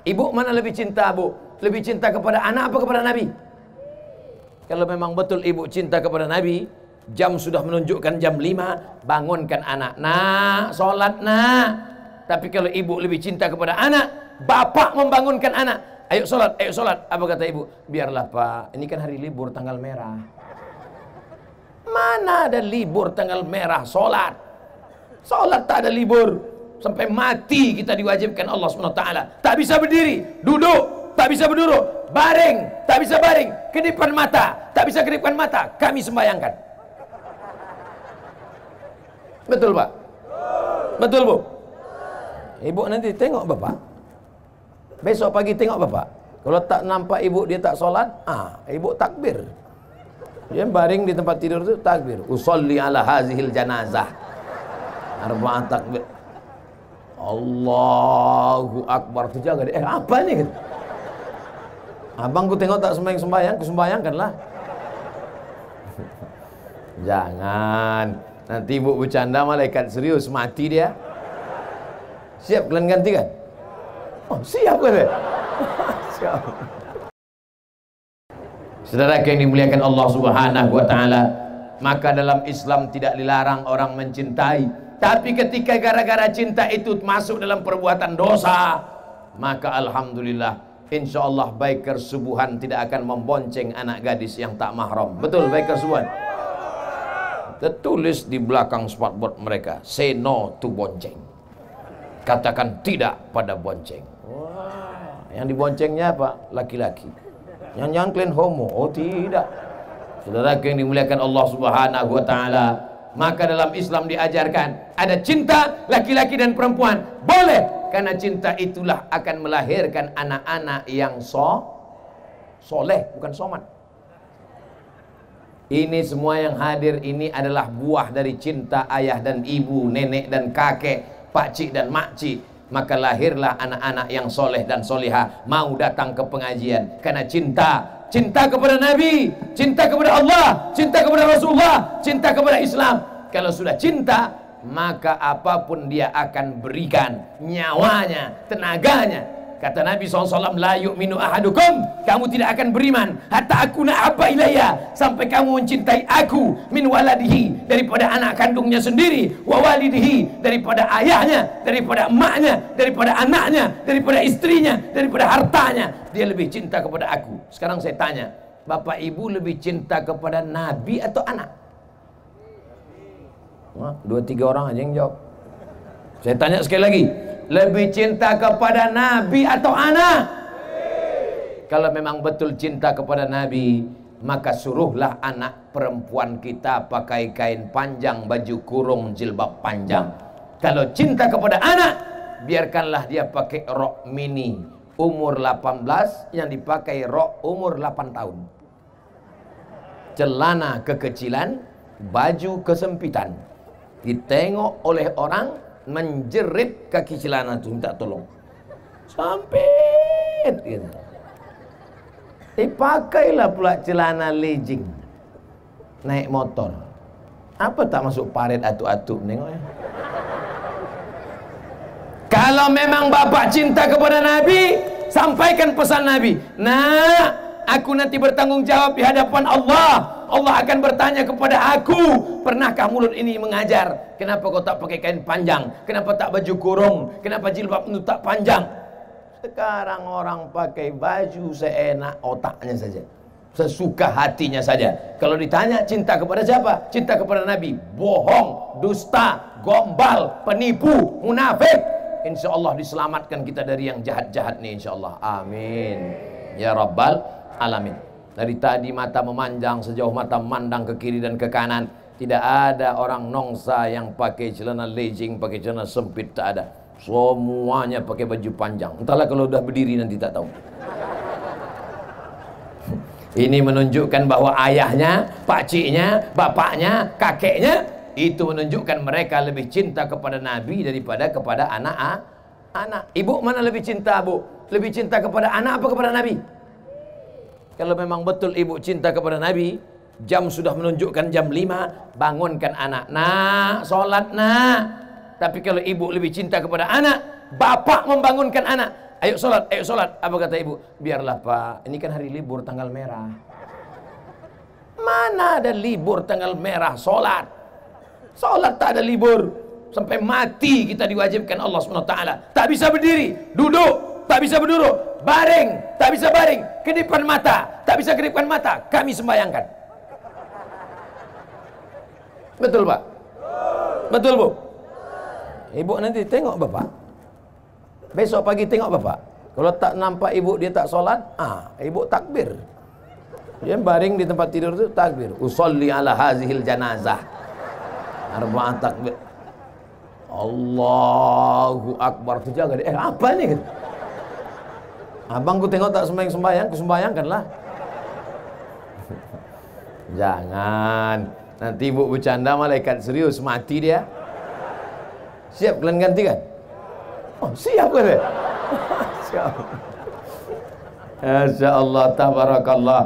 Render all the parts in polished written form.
Ibu mana lebih cinta, Bu? Lebih cinta kepada anak apa kepada Nabi? Kalau memang betul ibu cinta kepada Nabi, jam sudah menunjukkan jam 5, bangunkan anak. Nak, sholat nak. Tapi kalau ibu lebih cinta kepada anak, bapak membangunkan anak. Ayo sholat, ayo sholat. Apa kata ibu? Biarlah pak, ini kan hari libur tanggal merah. Mana ada libur tanggal merah sholat? Sholat tak ada libur. Sampai mati kita diwajibkan Allah SWT. Tak bisa berdiri, duduk, tak bisa berduduk, baring, tak bisa baring, kedipan mata, tak bisa kedipan mata, kami sembahyangkan. Betul Pak? Betul Bu? Ibu nanti tengok bapak, besok pagi tengok bapak. Kalau tak nampak ibu dia tak sholat, ibu takbir. Dia baring di tempat tidur itu takbir. Usolli ala hazihil janazah. Arba'ah takbir. Allahu Akbar. Tu jaga dia. Apa ni? Abang ku tengok tak sembahyang, ku sembahyangkanlah. Jangan. Nanti ibu bercanda malaikat serius mati dia. Siap kalian gantikan? Oh, siap kan? Siap. Saudara yang dimuliakan Allah Subhanahu wa taala, maka dalam Islam tidak dilarang orang mencintai. Tapi ketika gara-gara cinta itu masuk dalam perbuatan dosa, maka alhamdulillah, insya Allah biker subuhan tidak akan membonceng anak gadis yang tak mahram. Betul biker subuhan? Tertulis di belakang spotboard mereka, say no to bonceng. Katakan tidak pada bonceng. Wah, yang diboncengnya apa? Laki-laki. Yang kalian homo? Oh tidak. Saudara yang dimuliakan Allah Subhanahu wa taala, maka dalam Islam diajarkan ada cinta laki-laki dan perempuan. Boleh, karena cinta itulah akan melahirkan anak-anak yang soleh, bukan somat. Ini semua yang hadir ini adalah buah dari cinta ayah dan ibu, nenek dan kakek, pakcik dan makcik. Maka lahirlah anak-anak yang soleh dan solihah mau datang ke pengajian karena cinta. Cinta kepada Nabi, cinta kepada Allah, cinta kepada Rasulullah, cinta kepada Islam. Kalau sudah cinta, maka apapun dia akan berikan, nyawanya, tenaganya. Kata Nabi SAW, la yu'minu ahadukum, kamu tidak akan beriman hatta akuna habba ilayya, sampai kamu mencintai aku, min waladihi, daripada anak kandungnya sendiri, wa walidihi, daripada ayahnya, daripada emaknya, daripada anaknya, daripada istrinya, daripada hartanya. Dia lebih cinta kepada aku. Sekarang saya tanya, bapak ibu lebih cinta kepada Nabi atau anak? Wah, 2-3 orang aja yang jawab. Saya tanya sekali lagi, lebih cinta kepada Nabi atau anak? Kalau memang betul cinta kepada Nabi, maka suruhlah anak perempuan kita pakai kain panjang, baju kurung, jilbab panjang. Kalau cinta kepada anak, biarkanlah dia pakai rok mini umur 18 yang dipakai rok umur 8 tahun. Celana kekecilan, baju kesempitan. Ditengok oleh orang, menjerit kaki celana itu, minta tolong. Sampai gitu. Dipakailah pula celana legging, naik motor. Apa tak masuk paret atuk-atuk nengoknya? Kalau memang bapak cinta kepada Nabi, sampaikan pesan Nabi. Nah, aku nanti bertanggung jawab di hadapan Allah. Allah akan bertanya kepada aku, pernahkah mulut ini mengajar? Kenapa kau tak pakai kain panjang? Kenapa tak baju kurung? Kenapa jilbab itu tak panjang? Sekarang orang pakai baju seenak otaknya saja, sesuka hatinya saja. Kalau ditanya cinta kepada siapa? Cinta kepada Nabi. Bohong, dusta, gombal, penipu, munafik. Insya Allah diselamatkan kita dari yang jahat-jahat nih, insya Allah. Amin ya rabbal alamin. Dari tadi mata memanjang sejauh mata memandang ke kiri dan ke kanan. Tidak ada orang nongsa yang pakai celana legging, pakai celana sempit, tak ada. Semuanya pakai baju panjang. Entahlah kalau udah berdiri nanti tak tahu. Ini menunjukkan bahwa ayahnya, pakciknya, bapaknya, kakeknya, itu menunjukkan mereka lebih cinta kepada Nabi daripada kepada anak. Ibu mana lebih cinta, Bu? Lebih cinta kepada anak apa kepada Nabi? Kalau memang betul ibu cinta kepada Nabi, jam sudah menunjukkan jam 5, bangunkan anak. Nak, sholat nak. Tapi kalau ibu lebih cinta kepada anak, bapak membangunkan anak. ayo sholat, ayo sholat. Apa kata ibu? Biarlah Pak, ini kan hari libur tanggal merah. Mana ada libur tanggal merah sholat? Sholat tak ada libur. Sampai mati kita diwajibkan Allah SWT. Tak bisa berdiri, duduk, tak bisa berduduk, baring, tak bisa baring, kedipan mata, tak bisa kedipan mata, kami sembahyangkan. Betul Pak? Betul Bu? Ibu nanti tengok Bapak. Besok pagi tengok Bapak. Kalau tak nampak ibu dia tak sholat, ibu takbir. Dia baring di tempat tidur itu takbir. Usolli ala hazihil janazah. Arba'ah takbir. Allahu Akbar. Terjaga dia. Apa ni? Abang ku tengok tak sembahyang, ku sembahyangkanlah. Jangan. Nanti ibu bercanda malaikat serius mati dia. Siap kalian gantikan? Oh, siap kan? Siap. Masya Allah, tabarakallah.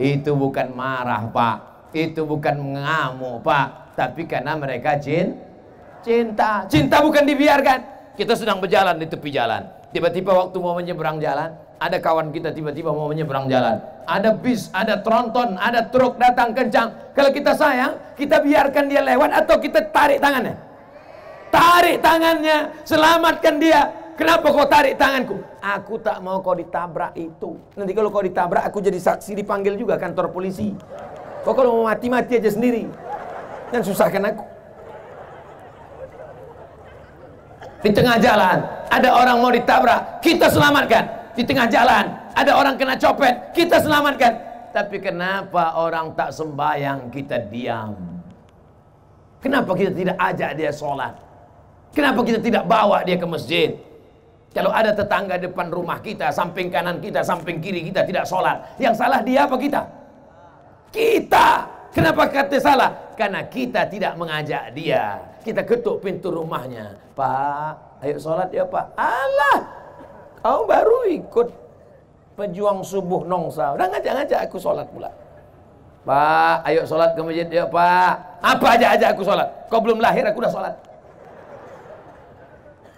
Itu bukan marah Pak, itu bukan mengamuk Pak, tapi karena mereka cinta. Cinta bukan dibiarkan. Kita sedang berjalan di tepi jalan, tiba-tiba waktu mau menyeberang jalan, ada kawan kita tiba-tiba mau menyeberang jalan, ada bis, ada tronton, ada truk datang kencang. Kalau kita sayang, kita biarkan dia lewat atau kita tarik tangannya? Tarik tangannya, selamatkan dia. Kenapa kau tarik tanganku? Aku tak mau kau ditabrak itu. Nanti kalau kau ditabrak, aku jadi saksi, dipanggil juga kantor polisi. Kau kalau mau mati-mati aja sendiri. Dan susahkan aku. Di tengah jalan, ada orang mau ditabrak, kita selamatkan. Di tengah jalan, ada orang kena copet, kita selamatkan. Tapi kenapa orang tak sembahyang, kita diam? Kenapa kita tidak ajak dia sholat? Kenapa kita tidak bawa dia ke masjid? Kalau ada tetangga depan rumah kita, samping kanan kita, samping kiri kita tidak sholat, yang salah dia apa kita? Kita. Kenapa kata salah? Karena kita tidak mengajak dia. Kita ketuk pintu rumahnya. Pak, ayo sholat ya Pak. Alah, kau baru ikut pejuang subuh nongsa, udah ngajak-ngajak aku sholat pula. Pak, ayo sholat ke masjid ya Pak. Apa aja aku sholat? Kau belum lahir aku udah sholat.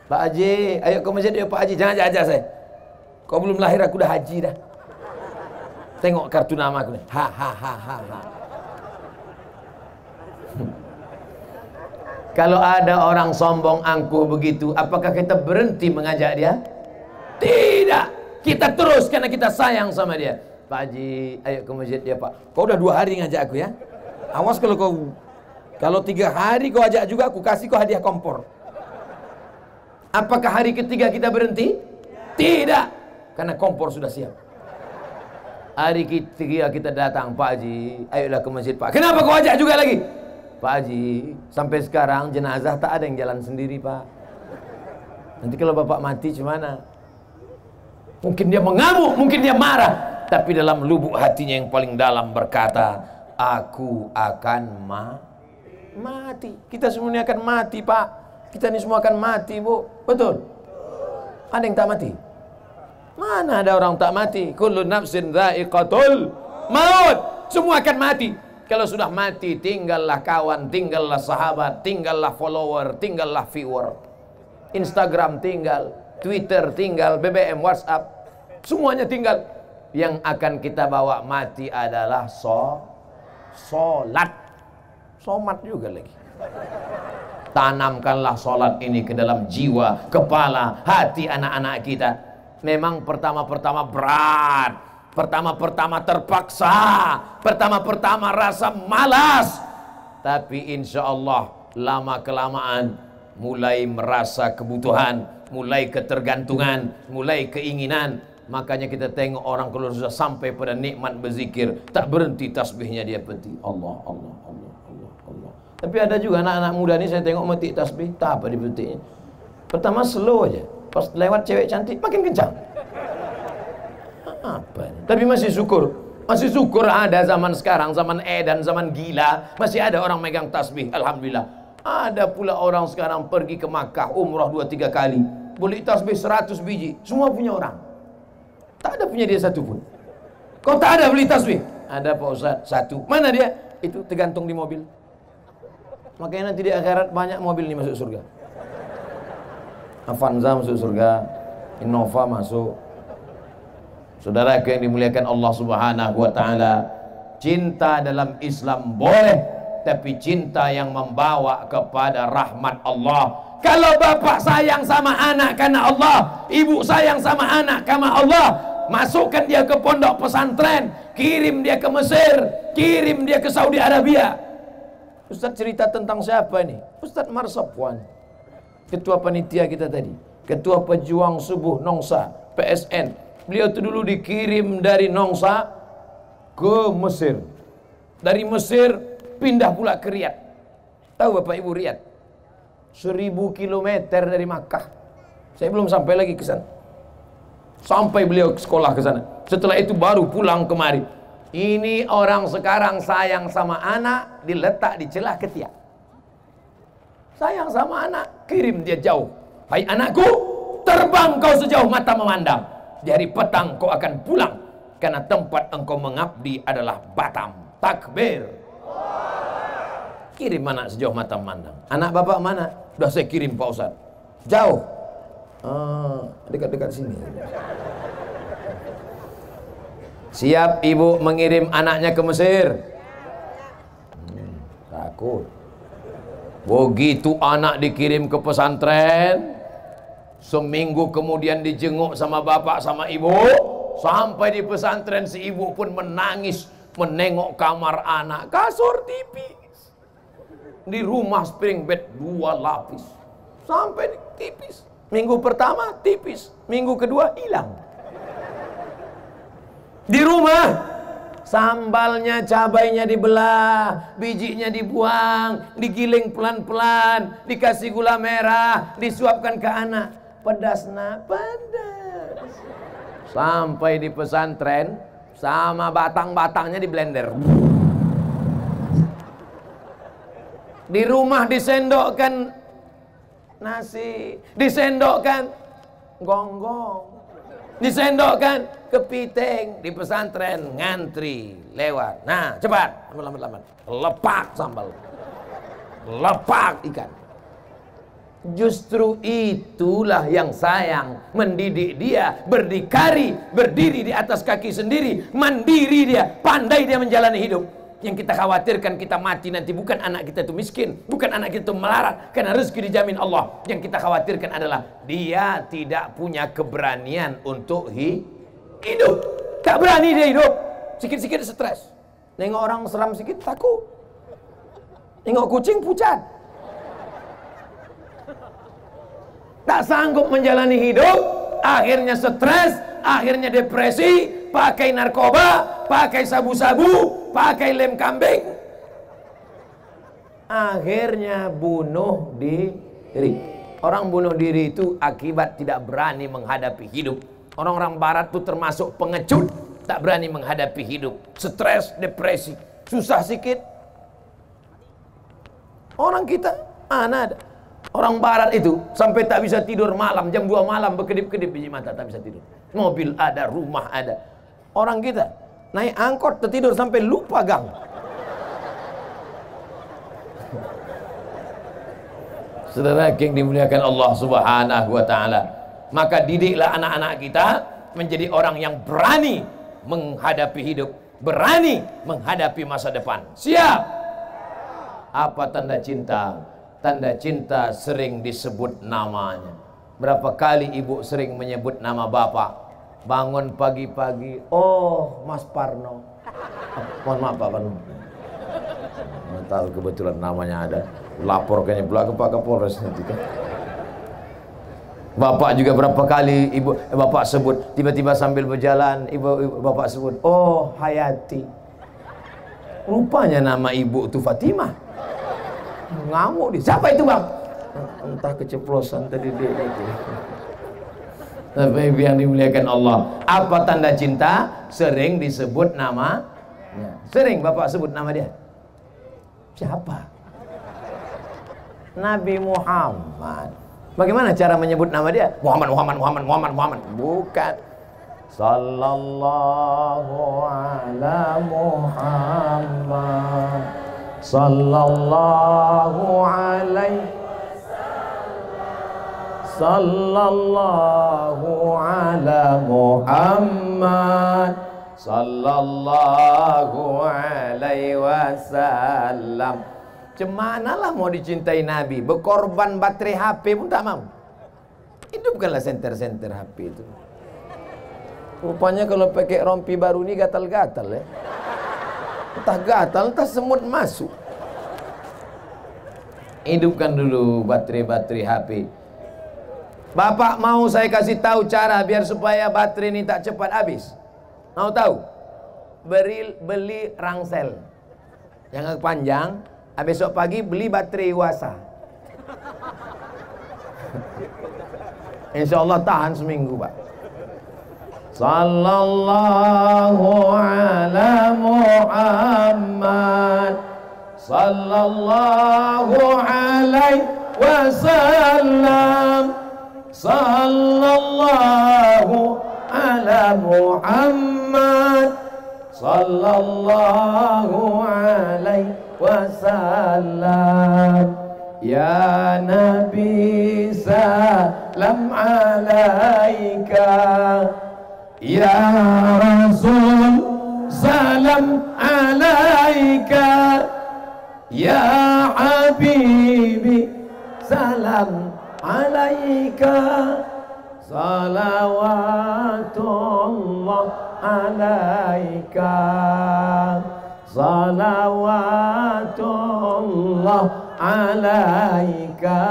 Pak Haji, ayo ke masjid ya Pak Haji. Jangan ajak saya. Kau belum lahir aku udah haji dah. Tengok kartu nama aku nih. Ha. Kalau ada orang sombong angkuh begitu, apakah kita berhenti mengajak dia? Tidak. Kita terus karena kita sayang sama dia. Pak Haji, ayo ke masjid ya Pak. Kau udah 2 hari ngajak aku ya. Awas kalau 3 hari kau ajak juga, aku kasih kau hadiah kompor. Apakah hari ketiga kita berhenti? Tidak. Karena kompor sudah siap. Hari ketiga kita datang, Pak Haji, ayolah ke masjid Pak. Kenapa kau ajak juga lagi? Pak Haji, sampai sekarang jenazah tak ada yang jalan sendiri Pak. Nanti kalau Bapak mati gimana? Mungkin dia mengamuk, mungkin dia marah, tapi dalam lubuk hatinya yang paling dalam berkata, aku akan mati. Kita semuanya akan mati Pak. Kita ini semua akan mati Bu. Betul? Ada yang tak mati? Mana ada orang tak mati? Kullu nafsin dha'iqatul maut. Semua akan mati. Kalau sudah mati, tinggallah kawan, tinggallah sahabat, tinggallah follower, tinggallah viewer. Instagram tinggal, Twitter tinggal, BBM, WhatsApp, semuanya tinggal. Yang akan kita bawa mati adalah sholat. Somat juga lagi. Tanamkanlah sholat ini ke dalam jiwa, kepala, hati anak-anak kita. Memang pertama-pertama berat, pertama-pertama terpaksa, pertama-pertama rasa malas, tapi insya Allah lama-kelamaan mulai merasa kebutuhan, mulai ketergantungan, mulai keinginan. Makanya kita tengok orang kalau sudah sampai pada nikmat berzikir, tak berhenti tasbihnya dia penting. Allah. Tapi ada juga anak-anak muda ni saya tengok metik tasbih, tak apa dipetiknya. Pertama slow aja, pas lewat cewek cantik makin kencang. Apa ini? Tapi masih syukur ada zaman sekarang, zaman dan zaman gila, masih ada orang megang tasbih, alhamdulillah. Ada pula orang sekarang pergi ke Makkah, umrah 2-3 kali, beli tasbih 100 biji, semua punya orang. Tak ada punya dia satu pun. Kau tak ada beli tasbih? Ada Pak Ustaz, 1. Mana dia? Itu tergantung di mobil. Makanya nanti di akhirat banyak mobil nih masuk surga. Avanza masuk surga, Innova masuk. Saudara yang dimuliakan Allah Subhanahu wa taala, cinta dalam Islam boleh, tapi cinta yang membawa kepada rahmat Allah. Kalau bapak sayang sama anak karena Allah, ibu sayang sama anak karena Allah, masukkan dia ke pondok pesantren, kirim dia ke Mesir, kirim dia ke Saudi Arabia. Ustaz cerita tentang siapa ini? Ustaz Marsopwan, ketua panitia kita tadi, ketua pejuang subuh Nongsa PSN. Beliau itu dulu dikirim dari Nongsa ke Mesir, dari Mesir pindah pula ke Riyadh. Tahu Bapak Ibu Riyadh? 1000 kilometer dari Makkah. Saya belum sampai lagi ke sana. Sampai beliau sekolah ke sana. Setelah itu baru pulang kemari. Ini orang sekarang sayang sama anak, diletak di celah ketiak. Sayang sama anak, kirim dia jauh. Hai anakku, terbang kau sejauh mata memandang. Di hari petang kau akan pulang, karena tempat engkau mengabdi adalah Batam. Takbir. Kirim anak sejauh mata memandang. Anak bapak mana? Sudah saya kirim Pak Ustaz. Jauh. Dekat-dekat sini. Siap ibu mengirim anaknya ke Mesir? Takut. Begitu anak dikirim ke pesantren, seminggu kemudian dijenguk sama bapak sama ibu. Sampai di pesantren si ibu pun menangis menengok kamar anak, kasur tipis. Di rumah spring bed 2 lapis. Sampai tipis. Minggu pertama tipis, minggu kedua hilang. Di rumah sambalnya, cabainya dibelah, bijinya dibuang, digiling pelan-pelan, dikasih gula merah, disuapkan ke anak. Pedas nak, pedas. Sampai di pesantren, sama batang-batangnya di blender. Di rumah disendokkan nasi, disendokkan gonggong, disendokkan kepiting. Di pesantren ngantri lewat. Nah cepat, lambat, lepak sambal, lepak ikan. Justru itulah yang sayang, mendidik dia berdikari, berdiri di atas kaki sendiri, mandiri dia, pandai dia menjalani hidup. Yang kita khawatirkan kita mati nanti bukan anak kita itu miskin, bukan anak kita itu melarat, karena rezeki dijamin Allah. Yang kita khawatirkan adalah dia tidak punya keberanian untuk hidup. Tak berani dia hidup. Sikit-sikit stres. Nengok orang seram sikit takut. Nengok kucing pucat. Tak sanggup menjalani hidup, akhirnya stres, akhirnya depresi, pakai narkoba, pakai sabu-sabu, pakai lem kambing, akhirnya bunuh diri. Orang bunuh diri itu akibat tidak berani menghadapi hidup. Orang-orang barat itu termasuk pengecut, tak berani menghadapi hidup, stres, depresi, susah sikit. Orang kita mana ada. Orang barat itu sampai tak bisa tidur malam, jam 2 malam berkedip-kedip biji mata, tak bisa tidur. Mobil ada, rumah ada. Orang kita naik angkot tertidur sampai lupa gang. Saudara yang dimuliakan Allah Subhanahu wa taala, maka didiklah anak-anak kita menjadi orang yang berani menghadapi hidup, berani menghadapi masa depan. Siap. Apa tanda cinta? Tanda cinta sering disebut namanya. Berapa kali ibu sering menyebut nama bapak? Bangun pagi-pagi, oh Mas Parno. Mohon maaf Pak Parno. Tahu kebetulan namanya ada. Laporkannya pula ke Pak Kapolres nanti kan. Bapak juga berapa kali bapak sebut, tiba-tiba sambil berjalan bapak sebut, oh Hayati. Rupanya nama ibu itu Fatimah. Ngamuk dia. Siapa itu bang? Entah keceplosan tadi dia itu. Tapi yang dimuliakan Allah, apa tanda cinta? Sering disebut nama. Sering bapak sebut nama dia. Siapa? Nabi Muhammad. Bagaimana cara menyebut nama dia? Muhammad. Bukan. Sallallahu ala Muhammad. Sallallahu alaihi sallallahu ala Muhammad sallallahu alaihi wasallam. Cemanalah mau dicintai Nabi, berkorban baterai HP pun tak mau. Hidupkanlah senter-senter HP itu. Rupanya kalau pakai rompi baru ini gatal-gatal ya. Entah gatal, entah semut masuk. Hidupkan dulu baterai-baterai HP. Bapak mau saya kasih tahu cara biar supaya baterai ini tak cepat habis? Mau tahu? Beli rangsel yang agak panjang. Besok pagi beli baterai Wasa. Insya Allah tahan seminggu, Pak. Sallallahu ala Muhammad sallallahu alaihi wasallam. Sallallahu ala Muhammad sallallahu alaihi wasallam. Ya Nabi salam alaika, ya Rasul salam alaika, ya Habibi salam alaika, salawatullah alaika, salawatullah alaika.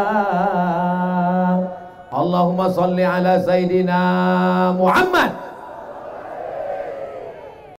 Allahumma salli ala Sayyidina Muhammad